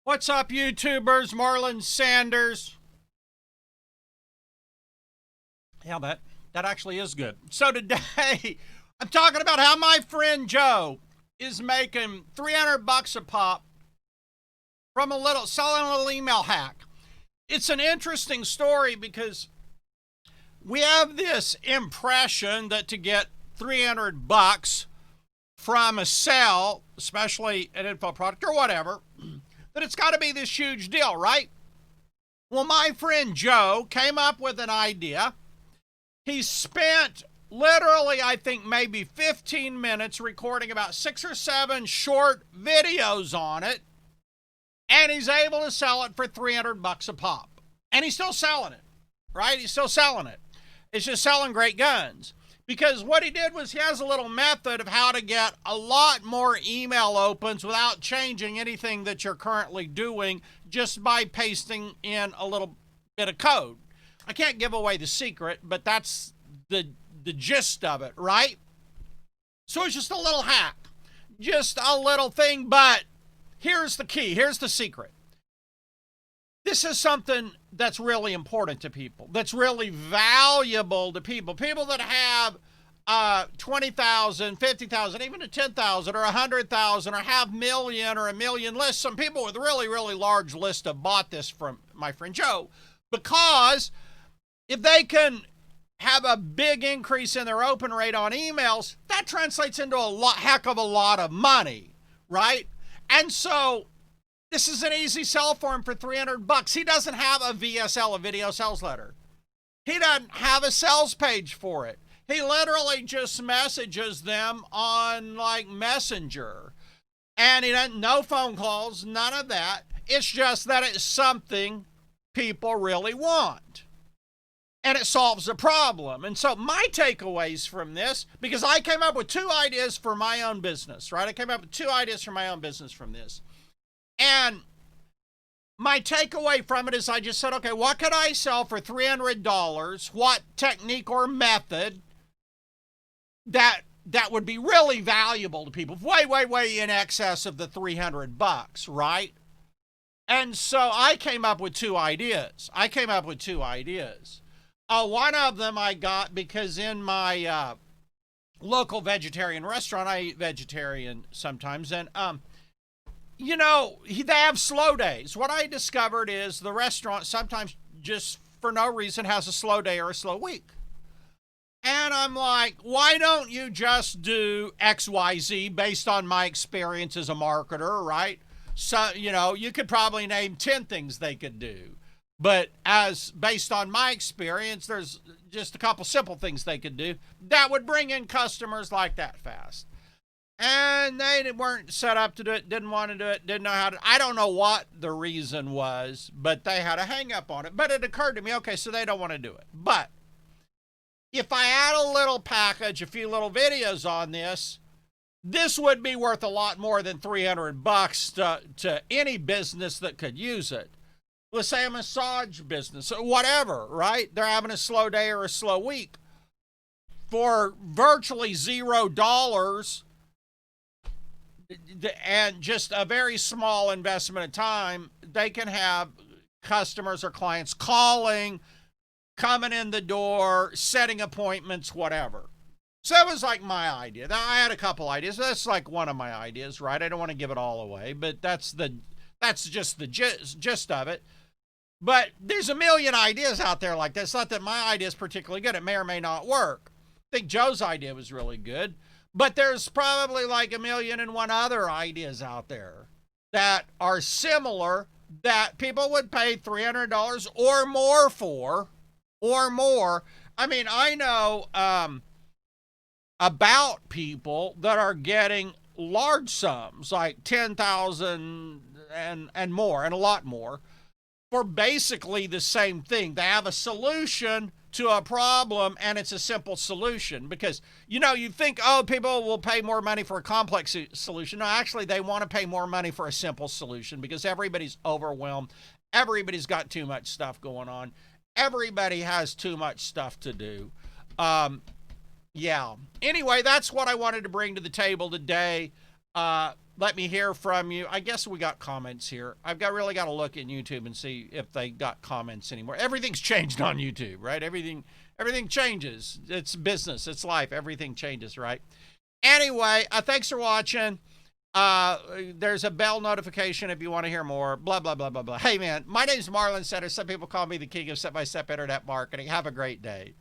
What's up, YouTubers? Marlon Sanders. Yeah, that actually is good. So today, I'm talking about how my friend Joe is making 300 bucks a pop from selling a little email hack. It's an interesting story because we have this impression that to get 300 bucks from a sale, especially an info product or whatever, that it's got to be this huge deal, right? Well, my friend Joe came up with an idea. He spent literally, I think, maybe 15 minutes recording about 6 or 7 short videos on it, and he's able to sell it for 300 bucks a pop. And he's still selling it, right? He's still selling it. It's just selling great guns. Because what he did was he has a little method of how to get a lot more email opens without changing anything that you're currently doing, just by pasting in a little bit of code. I can't give away the secret, but that's the gist of it, right? So it's just a little hack, just a little thing, but here's the key, here's the secret. This is something that's really important to people, that's really valuable to people. People that have 20,000, 50,000, even to 10,000 or 100,000 or half million or a million lists. Some people with really, really large lists have bought this from my friend Joe, because if they can have a big increase in their open rate on emails, that translates into a heck of a lot of money, right? And so this is an easy sell for him for 300 bucks. He doesn't have a VSL, a video sales letter. He doesn't have a sales page for it. He literally just messages them on like Messenger. And he doesn't, no phone calls, none of that. It's just that it's something people really want. And it solves the problem. And so my takeaways from this, because I came up with 2 ideas for my own business, right? I came up with 2 ideas for my own business from this. And my takeaway from it is I just said, okay, what could I sell for $300? What technique or method that would be really valuable to people, way in excess of the 300 bucks, right? And so I came up with 2 ideas. One of them I got because in my local vegetarian restaurant, I eat vegetarian sometimes, and you know, they have slow days. What I discovered is the restaurant sometimes just for no reason has a slow day or a slow week. And I'm like, why don't you just do XYZ based on my experience as a marketer, right? So, you know, you could probably name 10 things they could do. But as based on my experience, there's just a couple simple things they could do that would bring in customers like that fast. And they weren't set up to do it, didn't want to do it, didn't know how to. I don't know what the reason was, but they had a hang up on it. But it occurred to me, okay, so they don't want to do it. But if I add a little package, a few little videos on this, this would be worth a lot more than 300 bucks to any business that could use it. Let's say a massage business or whatever, right? They're having a slow day or a slow week. For virtually $0 and just a very small investment of time, they can have customers or clients calling, coming in the door, setting appointments, whatever. So that was like my idea. Now, I had a couple ideas. That's like one of my ideas, right? I don't want to give it all away, but that's just the gist of it. But there's a million ideas out there like this. Not that my idea is particularly good. It may or may not work. I think Joe's idea was really good. But there's probably like 1,000,001 other ideas out there that are similar that people would pay $300 or more for, or more. I mean, I know about people that are getting large sums, like 10,000 and more, and a lot more, for basically the same thing. They have a solution to a problem, and it's a simple solution. Because, you know, you think, oh, people will pay more money for a complex solution. No, actually, they want to pay more money for a simple solution because everybody's overwhelmed. Everybody's got too much stuff going on. Everybody has too much stuff to do. Yeah. Anyway, that's what I wanted to bring to the table today. Let me hear from you. I guess we got comments here. Really got to look at YouTube and see if they got comments anymore. Everything's changed on YouTube, right? Everything changes. It's business. It's life. Everything changes, right? Anyway, thanks for watching. There's a bell notification if you want to hear more. Blah, blah, blah, blah, blah. Hey, man, my name's Marlon Setter. Some people call me the king of step-by-step internet marketing. Have a great day.